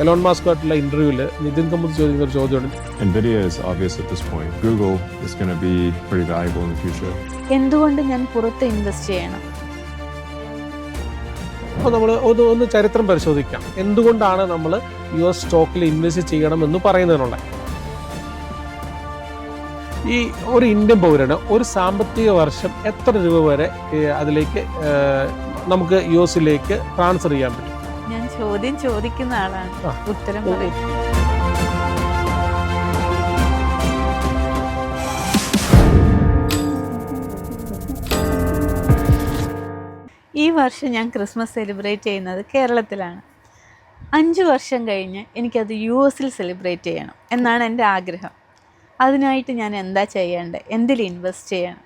Elon മാസ്കുമായിട്ടുള്ള ഇന്റർവ്യൂവിൽ നിതിൻ കമ്പത്ത് ചോദിക്കുന്ന ഒരു ചോദ്യമാണ്. NVIDIA is obvious at this point. Google is going to be pretty valuable in the future. എന്തുകൊണ്ട് ഞാൻ പുറത്ത് ഇൻവെസ്റ്റ് ചെയ്യണം? അപ്പോൾ നമ്മൾ ഒന്ന് ചരിത്രം പരിശോധിക്കാം. എന്തുകൊണ്ടാണ് നമ്മൾ US സ്റ്റോക്കിൽ ഇൻവെസ്റ്റ് ചെയ്യണമെന്ന് പറയുന്നതിനുള്ള ഈ ഒരു ഇന്ത്യൻ പൗരന് ഒരു സാമ്പത്തിക വർഷം എത്ര രൂപ വരെ അതിലേക്ക് നമുക്ക് US ട്രാൻസ്ഫർ ചെയ്യാൻ പറ്റും? ഞാൻ ചോദ്യം ചോദിക്കുന്ന ആളാണ്, ഉത്തരം പറയും. ഈ വർഷം ഞാൻ ക്രിസ്മസ് സെലിബ്രേറ്റ് ചെയ്യുന്നത് കേരളത്തിലാണ്. 5 വർഷം കഴിഞ്ഞ് എനിക്കത് US സെലിബ്രേറ്റ് ചെയ്യണം എന്നാണ് എൻ്റെ ആഗ്രഹം. അതിനായിട്ട് ഞാൻ എന്താ ചെയ്യേണ്ടത്? എന്തിൽ ഇൻവെസ്റ്റ് ചെയ്യണം?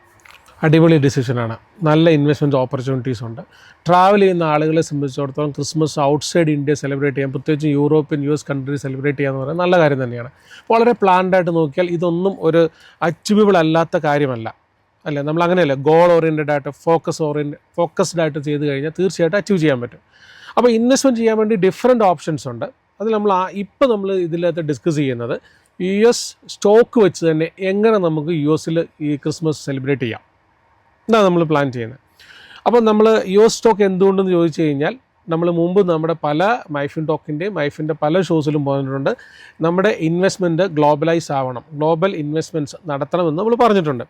അടിപൊളി ഡിസിഷനാണ്. നല്ല ഇൻവെസ്റ്റ്മെൻറ്റ് ഓപ്പർച്യൂണിറ്റീസ് ഉണ്ട്. ട്രാവൽ ചെയ്യുന്ന ആളുകളെ സംബന്ധിച്ചിടത്തോളം ക്രിസ്മസ് ഔട്ട്സൈഡ് ഇന്ത്യ സെലിബ്രേറ്റ് ചെയ്യാൻ, പ്രത്യേകിച്ച് യൂറോപ്യൻ US കൺട്രി സെലിബ്രേറ്റ് ചെയ്യാന്ന് പറയുന്നത് നല്ല കാര്യം തന്നെയാണ്. വളരെ പ്ലാൻഡായിട്ട് നോക്കിയാൽ ഇതൊന്നും ഒരു അച്ചീവബിൾ അല്ലാത്ത കാര്യമല്ല, അല്ലേ? നമ്മൾ അങ്ങനെയല്ല, ഗോൾ ഓറിയൻറ്റഡ് ആയിട്ട് ഫോക്കസ്ഡ് ആയിട്ട് ചെയ്ത് കഴിഞ്ഞാൽ തീർച്ചയായിട്ടും അച്ചീവ് ചെയ്യാൻ പറ്റും. അപ്പോൾ ഇൻവെസ്റ്റ്മെൻറ്റ് ചെയ്യാൻ വേണ്ടി ഡിഫറെൻറ്റ് ഓപ്ഷൻസ് ഉണ്ട്. അത് ഇപ്പോൾ നമ്മൾ ഇതിനകത്ത് ഡിസ്കസ് ചെയ്യുന്നത് US സ്റ്റോക്ക് വെച്ച് തന്നെ എങ്ങനെ നമുക്ക് US ഈ ക്രിസ്മസ് സെലിബ്രേറ്റ് ചെയ്യാം എന്നാണ് നമ്മൾ പ്ലാൻ ചെയ്യുന്നത്. അപ്പോൾ നമ്മൾ US സ്റ്റോക്ക് എന്തുകൊണ്ടെന്ന് ചോദിച്ചു കഴിഞ്ഞാൽ, നമ്മൾ മുമ്പ് നമ്മുടെ പല മൈഫിൻ്റെ പല ഷോസിലും പറഞ്ഞിട്ടുണ്ട്. നമ്മുടെ ഇൻവെസ്റ്റ്മെൻറ്റ് ഗ്ലോബലൈസ് ആവണം, ഗ്ലോബൽ ഇൻവെസ്റ്റ്മെൻറ്റ്സ് നടത്തണമെന്ന് നമ്മൾ പറഞ്ഞിട്ടുണ്ട്.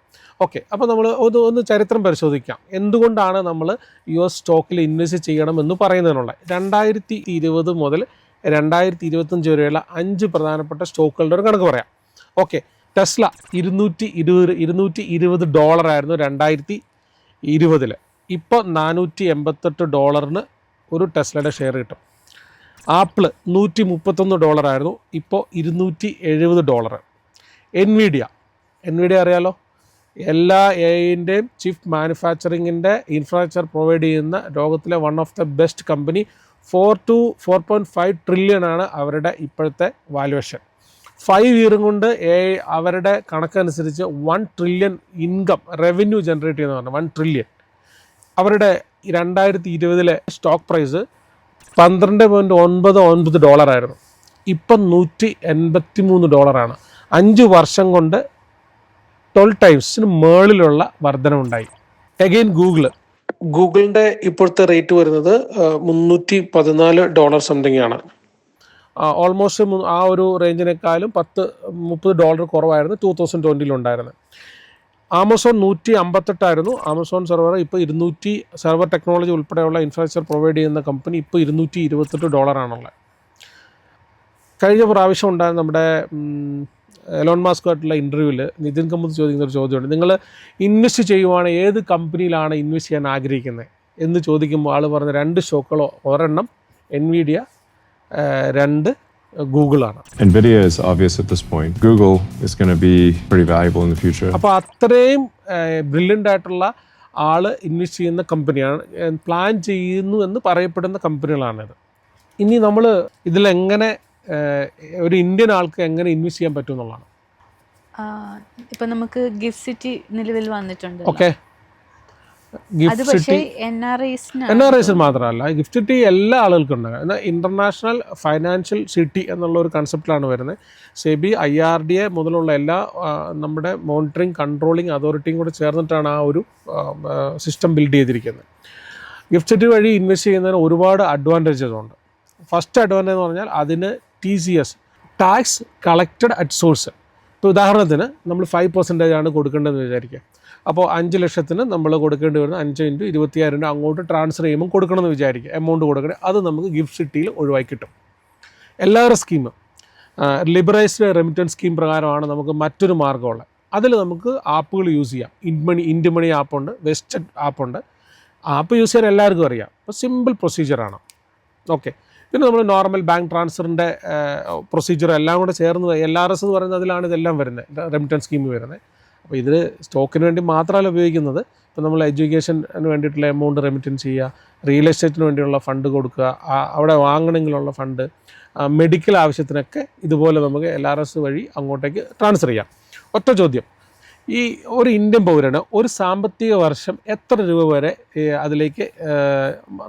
ഓക്കെ, അപ്പോൾ നമ്മൾ ഒന്ന് ചരിത്രം പരിശോധിക്കാം. എന്തുകൊണ്ടാണ് നമ്മൾ US സ്റ്റോക്കിൽ ഇൻവെസ്റ്റ് ചെയ്യണമെന്ന് പറയുന്നതിനുള്ള 2020 മുതൽ 2025 വരെയുള്ള 5 പ്രധാനപ്പെട്ട സ്റ്റോക്കുകളുടെ ഒരു കണക്ക് പറയാം. ഓക്കെ, ടെസ്ല $220 ആയിരുന്നു 2020. ഇപ്പോൾ $488 ഒരു ടെസ്ലയുടെ ഷെയർ കിട്ടും. ആപ്പിള് $131 ആയിരുന്നു, ഇപ്പോൾ $270. NVIDIA അറിയാലോ, എല്ലാ AIൻ്റെയും ചീഫ് മാനുഫാക്ചറിങ്ങിൻ്റെ ഇൻഫ്രാസ്ട്രക്ചർ പ്രൊവൈഡ് ചെയ്യുന്ന ലോകത്തിലെ one of the best company. 4 to 4.5 trillion ആണ് അവരുടെ ഇപ്പോഴത്തെ വാല്യുവേഷൻ. 5 ഇയറും കൊണ്ട് അവരുടെ കണക്കനുസരിച്ച് 1 ട്രില്യൺ ഇൻകം റവന്യൂ ജനറേറ്റ് ചെയ്യുന്ന 1 ട്രില്യൺ. അവരുടെ 2020 സ്റ്റോക്ക് പ്രൈസ് $12.99 ആയിരുന്നു, ഇപ്പം $183 ആണ്. 5 വർഷം കൊണ്ട് 12 ടൈംസിന് മേളിലുള്ള വർധനമുണ്ടായി. അഗെയിൻ ഗൂഗിളിൻ്റെ ഇപ്പോഴത്തെ റേറ്റ് വരുന്നത് $314 സംതിങ് ആണ്. ഓൾമോസ്റ്റ് ആ ഒരു റേഞ്ചിനേക്കാളും $30 കുറവായിരുന്നു 2020 ഉണ്ടായിരുന്നത്. ആമസോൺ 158 ആയിരുന്നു ആമസോൺ സെർവർ, ഇപ്പോൾ 200. സെർവർ ടെക്നോളജി ഉൾപ്പെടെയുള്ള ഇൻഫ്രാസ്ട്രക്ചർ പ്രൊവൈഡ് ചെയ്യുന്ന കമ്പനി ഇപ്പോൾ $228 ആണുള്ളത്. കഴിഞ്ഞ പ്രാവശ്യം ഉണ്ടായിരുന്ന നമ്മുടെ എലോൺ മാസ്കുമായിട്ടുള്ള ഇന്റർവ്യൂവിൽ നിതിൻ കമ്പത്ത് ചോദിക്കുന്ന ഒരു ചോദ്യമുണ്ട്. നിങ്ങൾ ഇൻവെസ്റ്റ് ചെയ്യുവാണ് ഏത് കമ്പനിയിലാണ് ഇൻവെസ്റ്റ് ചെയ്യാൻ ആഗ്രഹിക്കുന്നത് എന്ന് ചോദിക്കുമ്പോൾ ആൾ പറഞ്ഞ 2 സ്റ്റോക്കുകളോ, ഒരെണ്ണം NVIDIA, 2 ഗൂഗിളാണ്. NVIDIA is obvious at this point. Google is going to be pretty valuable in the future. അപ്പോൾ അത്രയും ബ്രില്യൻ്റ് ആയിട്ടുള്ള ആൾ ഇൻവെസ്റ്റ് ചെയ്യുന്ന കമ്പനിയാണ്, പ്ലാൻ ചെയ്യുന്നു എന്ന് പറയപ്പെടുന്ന കമ്പനികളാണിത്. ഇനി നമ്മൾ ഇതിലെങ്ങനെ ഒരു ഇന്ത്യൻ ആൾക്ക് എങ്ങനെ ഇൻവെസ്റ്റ് ചെയ്യാൻ പറ്റും എന്നുള്ളതാണ്. ഇപ്പം നമുക്ക് ഗിഫ്റ്റ് സിറ്റി നിലവിൽ വന്നിട്ടുണ്ട്. ഓക്കെ, NRIs മാത്രമല്ല, ഗിഫ്റ്റ് സിറ്റി എല്ലാ ആളുകൾക്കും ഉണ്ട്. എന്നാൽ ഇൻ്റർനാഷണൽ ഫൈനാൻഷ്യൽ സിറ്റി എന്നുള്ള ഒരു കൺസെപ്റ്റിലാണ് വരുന്നത്. SEBI, IRDA മുതലുള്ള എല്ലാ നമ്മുടെ മോണിറ്ററിങ് കൺട്രോളിങ് അതോറിറ്റിയും കൂടെ ചേർന്നിട്ടാണ് ആ ഒരു സിസ്റ്റം ബിൽഡ് ചെയ്തിരിക്കുന്നത്. ഗിഫ്റ്റ് സിറ്റി വഴി ഇൻവെസ്റ്റ് ചെയ്യുന്നതിന് ഒരുപാട് അഡ്വാൻറ്റേജസ് ഉണ്ട്. ഫസ്റ്റ് അഡ്വാൻറ്റേജ് എന്ന് പറഞ്ഞാൽ അതിന് TCS, tax collected at source. ഇപ്പോൾ ഉദാഹരണത്തിന് നമ്മൾ 5% ആണ് കൊടുക്കേണ്ടതെന്ന് വിചാരിക്കുക. അപ്പോൾ 5 ലക്ഷത്തിന് നമ്മൾ കൊടുക്കേണ്ടി വരുന്ന 5 × 25,000 അങ്ങോട്ട് ട്രാൻസ്ഫർ ചെയ്യുമ്പോൾ കൊടുക്കണമെന്ന് വിചാരിക്കുക, എമൗണ്ട് കൊടുക്കണേ. അത് നമുക്ക് ഗിഫ്റ്റ് സിറ്റിയിൽ ഒഴിവാക്കി കിട്ടും. എല്ലാവരുടെ സ്കീമും ലിബറൈസ്ഡ് റെമിറ്റൻസ് സ്കീം പ്രകാരമാണ് നമുക്ക് മറ്റൊരു മാർഗ്ഗമുള്ളത്. അതിൽ നമുക്ക് ആപ്പുകൾ യൂസ് ചെയ്യാം. ഇന്ത്യ മണി ആപ്പുണ്ട്, വെസ്റ്റഡ് ആപ്പുണ്ട്. ആപ്പ് യൂസ് ചെയ്യാൻ എല്ലാവർക്കും അറിയാം. അപ്പോൾ സിമ്പിൾ പ്രൊസീജിയറാണ്. ഓക്കെ, പിന്നെ നമ്മൾ നോർമൽ ബാങ്ക് ട്രാൻസ്ഫറിൻ്റെ പ്രൊസീജിയർ എല്ലാം കൂടെ ചേർന്ന് LRS എന്ന് പറയുന്നത് അതിലാണ് ഇതെല്ലാം വരുന്നത്, റെമിറ്റൻസ് സ്കീം വരുന്നത്. അപ്പോൾ ഇതിൽ സ്റ്റോക്കിന് വേണ്ടി മാത്രമല്ല ഉപയോഗിക്കുന്നത്. ഇപ്പോൾ നമ്മൾ എഡ്യൂക്കേഷന് വേണ്ടിയിട്ടുള്ള എമൗണ്ട് റെമിറ്റൻസ് ചെയ്യുക, റിയൽ എസ്റ്റേറ്റിന് വേണ്ടിയുള്ള ഫണ്ട് കൊടുക്കുക, അവിടെ വാങ്ങണമെങ്കിലുള്ള ഫണ്ട്, മെഡിക്കൽ ആവശ്യത്തിനൊക്കെ ഇതുപോലെ നമുക്ക് LRS വഴി അങ്ങോട്ടേക്ക് ട്രാൻസ്ഫർ ചെയ്യാം. ഒറ്റ ചോദ്യം, ഈ ഒരു ഇന്ത്യൻ പൗരന് ഒരു സാമ്പത്തിക വർഷം എത്ര രൂപ വരെ അതിലേക്ക്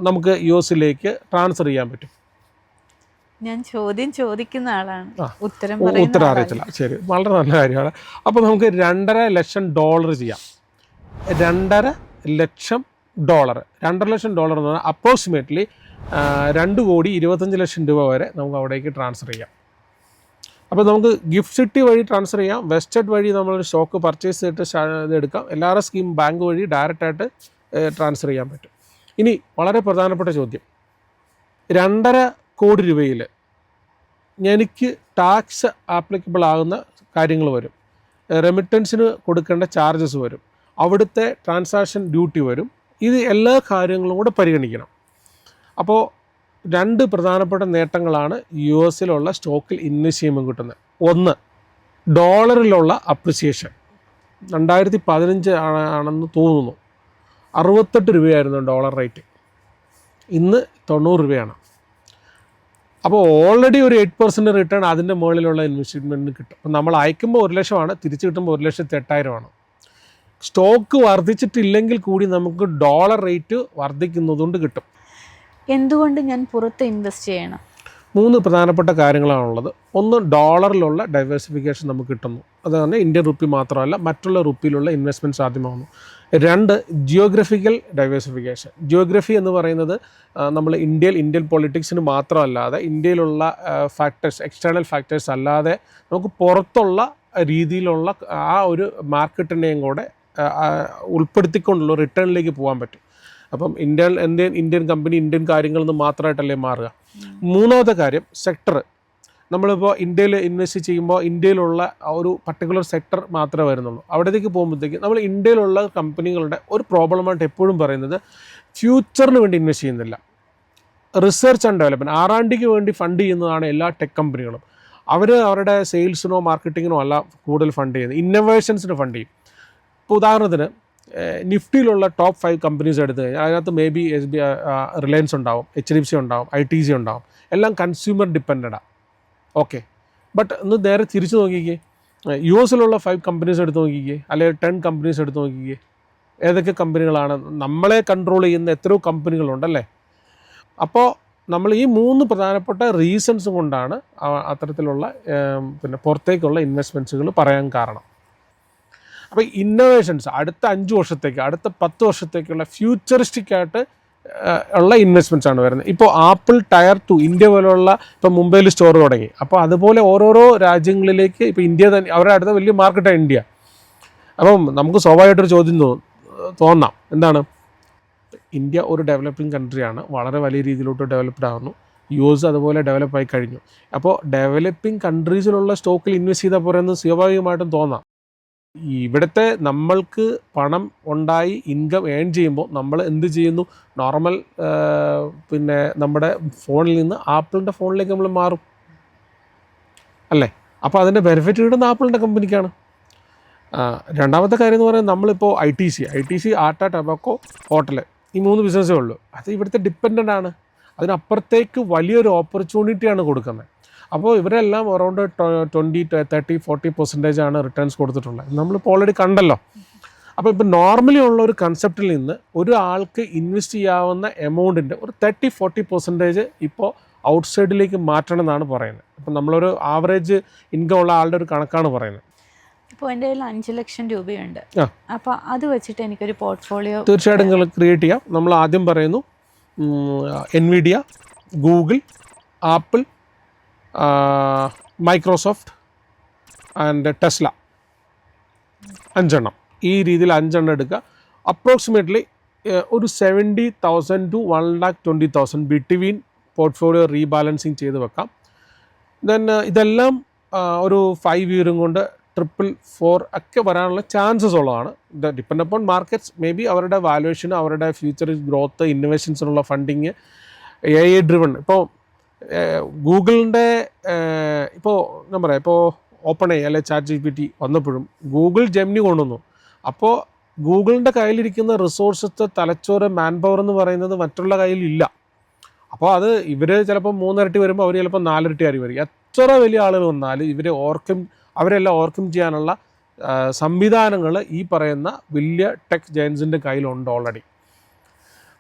നമുക്ക് US ട്രാൻസ്ഫർ ചെയ്യാൻ പറ്റും? ഞാൻ ചോദ്യം ചോദിക്കുന്ന ആളാണ്, ഉത്തരം ഉത്തരം അറിയത്തില്ല. ശരി, വളരെ നല്ല കാര്യമാണ്. അപ്പോൾ നമുക്ക് $2.5 ലക്ഷം ചെയ്യാം. $2.5 ലക്ഷം. $2.5 ലക്ഷം എന്ന് പറഞ്ഞാൽ അപ്രോക്സിമേറ്റ്ലി 2,25,00,000 രൂപ വരെ നമുക്ക് അവിടേക്ക് ട്രാൻസ്ഫർ ചെയ്യാം. അപ്പോൾ നമുക്ക് ഗിഫ്റ്റ് സിറ്റി വഴി ട്രാൻസ്ഫർ ചെയ്യാം, വെസ്റ്റഡ് വഴി നമ്മളൊരു സ്റ്റോക്ക് പർച്ചേസ് ചെയ്തിട്ട് ഇതെടുക്കാം, എല്ലാവരുടെ സ്കീം ബാങ്ക് വഴി ഡയറക്റ്റായിട്ട് ട്രാൻസ്ഫർ ചെയ്യാൻ പറ്റും. ഇനി വളരെ പ്രധാനപ്പെട്ട ചോദ്യം, 2.5 കോടി രൂപയിൽ എനിക്ക് ടാക്സ് ആപ്ലിക്കബിൾ ആകുന്ന കാര്യങ്ങൾ വരും, റെമിറ്റൻസിന് കൊടുക്കേണ്ട ചാർജസ് വരും, അവിടുത്തെ ട്രാൻസാക്ഷൻ ഡ്യൂട്ടി വരും, ഇത് എല്ലാ കാര്യങ്ങളും കൂടെ പരിഗണിക്കണം. അപ്പോൾ 2 പ്രധാനപ്പെട്ട നേട്ടങ്ങളാണ് US-ലുള്ള സ്റ്റോക്കിൽ ഇൻവെസ്റ്റ് ചെയ്യുമ്പോൾ കിട്ടുന്നത്. ഒന്ന്, ഡോളറിലുള്ള അപ്രിസിയേഷൻ. 2015 ആണെന്ന് തോന്നുന്നു 68 രൂപയായിരുന്നു ഡോളർ റേറ്റ്, ഇന്ന് 90 രൂപയാണ്. അപ്പോൾ ഓൾറെഡി ഒരു 8% റിട്ടേൺ അതിൻ്റെ മുകളിലുള്ള ഇൻവെസ്റ്റ്മെൻറ്റിന് കിട്ടും. അപ്പോൾ നമ്മൾ അയക്കുമ്പോൾ 1 ലക്ഷമാണ്, തിരിച്ച് കിട്ടുമ്പോൾ 1,08,000 സ്റ്റോക്ക് വർദ്ധിച്ചിട്ടില്ലെങ്കിൽ കൂടി നമുക്ക് ഡോളർ റേറ്റ് വർദ്ധിക്കുന്നതുകൊണ്ട് കിട്ടും. എന്തുകൊണ്ട് ഞാൻ പുറത്ത് ഇൻവെസ്റ്റ് ചെയ്യണം? 3 പ്രധാനപ്പെട്ട കാര്യങ്ങളാണുള്ളത്. ഒന്ന്, ഡോളറിലുള്ള ഡൈവേഴ്സിഫിക്കേഷൻ നമുക്ക് കിട്ടുന്നു, അത് തന്നെ ഇന്ത്യൻ റുപ്പി മാത്രമല്ല മറ്റുള്ള റുപ്പിയിലുള്ള ഇൻവെസ്റ്റ്മെൻറ്റ് സാധ്യമാകുന്നു. 2, ജിയോഗ്രഫിക്കൽ ഡൈവേഴ്സിഫിക്കേഷൻ. ജിയോഗ്രഫി എന്ന് പറയുന്നത് നമ്മൾ ഇന്ത്യൻ പൊളിറ്റിക്സിന് മാത്രമല്ലാതെ ഇന്ത്യയിലുള്ള ഫാക്ടേഴ്സ്, എക്സ്റ്റേണൽ ഫാക്ടേഴ്സ് അല്ലാതെ നമുക്ക് പുറത്തുള്ള രീതിയിലുള്ള ആ ഒരു മാർക്കറ്റിനെയും കൂടെ ഉൾപ്പെടുത്തിക്കൊണ്ടുള്ള റിട്ടേണിലേക്ക് പോകാൻ പറ്റും. അപ്പം ഇന്ത്യൻ കമ്പനി ഇന്ത്യൻ കാര്യങ്ങളിൽ നിന്ന് മാത്രമായിട്ടല്ലേ മാറുക. 3ാമത്തെ കാര്യം, സെക്ടർ. നമ്മളിപ്പോൾ ഇന്ത്യയിൽ ഇൻവെസ്റ്റ് ചെയ്യുമ്പോൾ ഇന്ത്യയിലുള്ള ഒരു പർട്ടിക്കുലർ സെക്ടർ മാത്രമേ വരുന്നുള്ളൂ. അവിടത്തേക്ക് പോകുമ്പോഴത്തേക്ക് നമ്മൾ ഇന്ത്യയിലുള്ള കമ്പനികളുടെ ഒരു പ്രോബ്ലമായിട്ട് എപ്പോഴും പറയുന്നത് ഫ്യൂച്ചറിന് വേണ്ടി ഇൻവെസ്റ്റ് ചെയ്യുന്നില്ല, റിസർച്ച് ആൻഡ് ഡെവലപ്മെൻറ്റ്, R&Dക്ക് വേണ്ടി ഫണ്ട് ചെയ്യുന്നതാണ് എല്ലാ ടെക് കമ്പനികളും. അവർ അവരുടെ സെയിൽസിനോ മാർക്കറ്റിങ്ങിനോ അല്ല കൂടുതൽ ഫണ്ട് ചെയ്യുന്നത്, ഇന്നോവേഷൻസിന് ഫണ്ട് ചെയ്യും. ഇപ്പോൾ ഉദാഹരണത്തിന് നിഫ്റ്റിയിലുള്ള ടോപ്പ് 5 കമ്പനീസ് എടുത്തു കഴിഞ്ഞാൽ അതിനകത്ത് മേ ബി റിലയൻസ് ഉണ്ടാവും, HDFC ഉണ്ടാവും, ITC ഉണ്ടാവും, എല്ലാം കൺസ്യൂമർ ഡിപ്പെൻഡൻ്റാണ്. ഓക്കെ, ബട്ട് ഒന്ന് നേരെ തിരിച്ചു നോക്കിക്കേ, US-ലുള്ള 5 കമ്പനീസ് എടുത്ത് നോക്കിക്കേ, അല്ലെങ്കിൽ 10 കമ്പനീസ് എടുത്ത് നോക്കിക്കേ, ഏതൊക്കെ കമ്പനികളാണ്? നമ്മളെ കൺട്രോൾ ചെയ്യുന്ന എത്രയോ കമ്പനികളുണ്ടല്ലേ. അപ്പോൾ നമ്മൾ ഈ 3 പ്രധാനപ്പെട്ട റീസൺസ് കൊണ്ടാണ് അത്തരത്തിലുള്ള പുറത്തേക്കുള്ള ഇൻവെസ്റ്റ്മെൻറ്റ്സുകൾ പറയാൻ കാരണം. അപ്പോൾ ഇന്നോവേഷൻസ് അടുത്ത 5 വർഷത്തേക്ക്, അടുത്ത 10 വർഷത്തേക്കുള്ള ഫ്യൂച്ചറിസ്റ്റിക് ആയിട്ട് ഉള്ള ഇൻവെസ്റ്റ്മെൻറ്റ്സ് ആണ് വരുന്നത്. ഇപ്പോൾ ആപ്പിൾ Tier 2 ഇന്ത്യ പോലെയുള്ള, ഇപ്പോൾ മുംബൈയിൽ സ്റ്റോർ തുടങ്ങി, അപ്പോൾ അതുപോലെ ഓരോരോ രാജ്യങ്ങളിലേക്ക്, ഇപ്പോൾ ഇന്ത്യ തന്നെ അവരുടെ അടുത്ത വലിയ മാർക്കറ്റാണ് ഇന്ത്യ. അപ്പം നമുക്ക് സ്വാഭാവികമായിട്ടൊരു ചോദ്യം തോന്നാം, എന്താണ്? ഇന്ത്യ ഒരു ഡെവലപ്പിംഗ് കൺട്രിയാണ്, വളരെ വലിയ രീതിയിലോട്ട് ഡെവലപ്ഡ് ആകുന്നു. US അതുപോലെ ഡെവലപ്പായി കഴിഞ്ഞു. അപ്പോൾ ഡെവലപ്പിംഗ് കൺട്രീസിലുള്ള സ്റ്റോക്കിൽ ഇൻവെസ്റ്റ് ചെയ്താൽ പോരെന്ന് സ്വാഭാവികമായിട്ടും തോന്നാം. ഇവിടുത്തെ നമ്മൾക്ക് പണം ഉണ്ടായി ഇൻകം ഏൺ ചെയ്യുമ്പോൾ നമ്മൾ എന്ത് ചെയ്യുന്നു? നോർമൽ നമ്മുടെ ഫോണിൽ നിന്ന് ആപ്പിളിൻ്റെ ഫോണിലേക്ക് നമ്മൾ മാറും അല്ലേ. അപ്പോൾ അതിൻ്റെ ബെനിഫിറ്റ് കിട്ടുന്ന ആപ്പിളിൻ്റെ കമ്പനിക്കാണ്. 2ാമത്തെ കാര്യം എന്ന് പറയുന്നത്, നമ്മളിപ്പോൾ ITC ആട്ട, ടബാക്കോ, ഹോട്ടൽ, ഈ 3 ബിസിനസ്സേ ഉള്ളൂ. അത് ഇവിടുത്തെ ഡിപ്പെൻഡൻ്റ് ആണ്. അതിനപ്പുറത്തേക്ക് വലിയൊരു ഓപ്പർച്യൂണിറ്റിയാണ് കൊടുക്കുന്നത്. അപ്പോൾ ഇവരെല്ലാം അറൗണ്ട് 20, 30, 40% ആണ് റിട്ടേൺസ് കൊടുത്തിട്ടുള്ളത്. നമ്മളിപ്പോൾ ഓൾറെഡി കണ്ടല്ലോ. അപ്പോൾ ഇപ്പോൾ നോർമലി ഉള്ള ഒരു കൺസെപ്റ്റിൽ നിന്ന് ഒരു ആൾക്ക് ഇൻവെസ്റ്റ് ചെയ്യാവുന്ന എമൗണ്ടിൻ്റെ ഒരു 30-40% ഇപ്പോൾ ഔട്ട്സൈഡിലേക്ക് മാറ്റണം എന്നാണ് പറയുന്നത്. അപ്പം നമ്മളൊരു ആവറേജ് ഇൻകം ഉള്ള ആളുടെ ഒരു കണക്കാണ് പറയുന്നത്. ഇപ്പോൾ എൻ്റെ കയ്യിൽ 5 ലക്ഷം രൂപയുണ്ട്, അപ്പോൾ അത് വെച്ചിട്ട് എനിക്കൊരു പോർട്ട്ഫോളിയോ തീർച്ചയായിട്ടും ക്രിയേറ്റ് ചെയ്യാം. നമ്മൾ ആദ്യം പറയുന്നു NVIDIA, Google, apple, Microsoft and Tesla, 5 ഈ രീതിയിൽ 5 എടുക്കുക. അപ്രോക്സിമേറ്റ്ലി ഒരു 70,000 to 1,20,000 ബിറ്റ്വീൻ പോർട്ട്ഫോളിയോ റീബാലൻസിങ് ചെയ്ത് വെക്കാം. ദെൻ ഇതെല്ലാം ഒരു 5 ഇയറും കൊണ്ട് 4 ഒക്കെ വരാനുള്ള ചാൻസസ് ഉള്ളതാണ്. ഇത് depend upon markets, may be അവരുടെ വാല്യുവേഷൻ, അവരുടെ ഫ്യൂച്ചർ ഗ്രോത്ത്, ഇന്നോവേഷൻസിനുള്ള ഫണ്ടിങ്, AI ഡ്രിവൺ. ഇപ്പോൾ ഗൂഗിളിൻ്റെ ഇപ്പോൾ ഞാൻ പറയാം, ഇപ്പോൾ OpenAI അല്ലെ ChatGPT വന്നപ്പോഴും ഗൂഗിൾ ജെമിനി കൊണ്ടുവന്നു. അപ്പോൾ ഗൂഗിളിൻ്റെ കയ്യിലിരിക്കുന്ന റിസോഴ്സത്തെ തലച്ചോറ്, മാൻ പവർ എന്ന് പറയുന്നത് മറ്റുള്ള കയ്യിലില്ല. അപ്പോൾ അത് ഇവർ ചിലപ്പോൾ 3 ഇരട്ടി വരുമ്പോൾ അവർ ചിലപ്പോൾ 4 ഇരട്ടി ആയി വരും. എത്ര വലിയ ആളുകൾ വന്നാലും അവരെല്ലാം ഓവർകം ചെയ്യാനുള്ള സംവിധാനങ്ങൾ ഈ പറയുന്ന വലിയ ടെക് ജയൻസിൻ്റെ കയ്യിലുണ്ട് ഓൾറെഡി.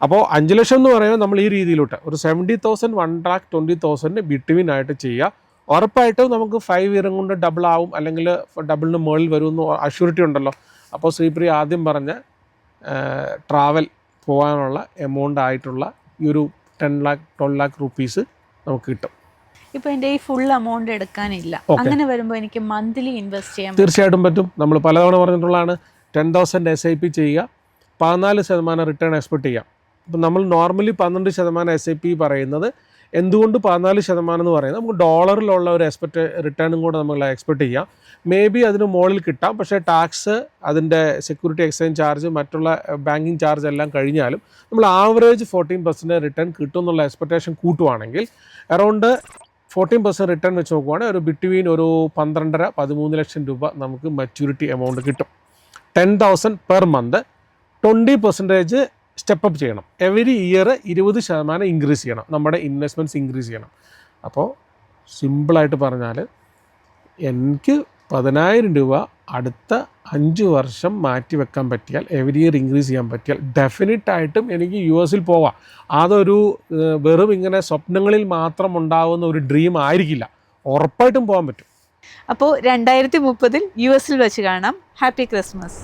അപ്പോൾ 5 ലക്ഷം എന്ന് പറയുമ്പോൾ നമ്മൾ ഈ രീതിയിലോട്ട് ഒരു 70,000 1,20,000 ബിറ്റ്വീൻ ആയിട്ട് ചെയ്യുക. ഉറപ്പായിട്ടും നമുക്ക് 5 ഇയറും കൊണ്ട് ഡബിൾ ആവും, അല്ലെങ്കിൽ ഡബിളിന് മുകളിൽ വരുമെന്ന് അഷ്യൂരിറ്റി ഉണ്ടല്ലോ. അപ്പോൾ ശ്രീപ്രിയ ആദ്യം പറഞ്ഞ ട്രാവൽ പോകാനുള്ള എമൗണ്ട് ആയിട്ടുള്ള ഈ ഒരു 10 lakh 12 lakh റുപ്പീസ് നമുക്ക് കിട്ടും. ഇപ്പോൾ എൻ്റെ ഈ ഫുൾ എമൗണ്ട് എടുക്കാനില്ല, അങ്ങനെ വരുമ്പോൾ എനിക്ക് മന്ത്ലി ഇൻവെസ്റ്റ് ചെയ്യാൻ തീർച്ചയായിട്ടും പറ്റും. നമ്മൾ പലതവണ പറഞ്ഞിട്ടുള്ളതാണ് 10,000 SIP ചെയ്യുക, 14% റിട്ടേൺ എക്സ്പെക്ട് ചെയ്യാം. ഇപ്പം നമ്മൾ നോർമലി 12% SIP പറയുന്നത് എന്തുകൊണ്ട് 14% എന്ന് പറയുന്നത് നമുക്ക് ഡോളറിലുള്ള ഒരു റിട്ടേണും കൂടെ നമ്മൾ എക്സ്പെക്ട് ചെയ്യാം. മേ ബി അതിന് മുകളിൽ കിട്ടാം, പക്ഷേ ടാക്സ്, അതിൻ്റെ സെക്യൂരിറ്റി എക്സ്ചേഞ്ച് ചാർജ്, മറ്റുള്ള ബാങ്കിങ് ചാർജ് എല്ലാം കഴിഞ്ഞാലും നമ്മൾ ആവറേജ് 14% റിട്ടേൺ കിട്ടും എന്നുള്ള എക്സ്പെക്റ്റേഷൻ കൂട്ടുവാണെങ്കിൽ അറൗണ്ട് 14% റിട്ടേൺ വെച്ച് നോക്കുവാണെങ്കിൽ ഒരു ബിറ്റ്വീൻ ഒരു 12.5-13 ലക്ഷം രൂപ നമുക്ക് മച്യൂരിറ്റി എമൗണ്ട് കിട്ടും. 10,000 പെർ മന്ത്, 20% സ്റ്റെപ്പപ്പ് ചെയ്യണം. എവരി ഇയർ 20% ഇൻക്രീസ് ചെയ്യണം, നമ്മുടെ ഇൻവെസ്റ്റ്മെൻറ്റ്സ് ഇൻക്രീസ് ചെയ്യണം. അപ്പോൾ സിമ്പിളായിട്ട് പറഞ്ഞാൽ എനിക്ക് 10,000 രൂപ അടുത്ത 5 വർഷം മാറ്റി വെക്കാൻ പറ്റിയാൽ, എവരി ഇയർ ഇൻക്രീസ് ചെയ്യാൻ പറ്റിയാൽ ഡെഫിനറ്റായിട്ടും എനിക്ക് US പോവാം. അതൊരു വെറും ഇങ്ങനെ സ്വപ്നങ്ങളിൽ മാത്രം ഉണ്ടാകുന്ന ഒരു ഡ്രീം ആയിരിക്കില്ല, ഉറപ്പായിട്ടും പോകാൻ പറ്റും. അപ്പോൾ 2030 US വെച്ച് കാണാം. Happy Christmas.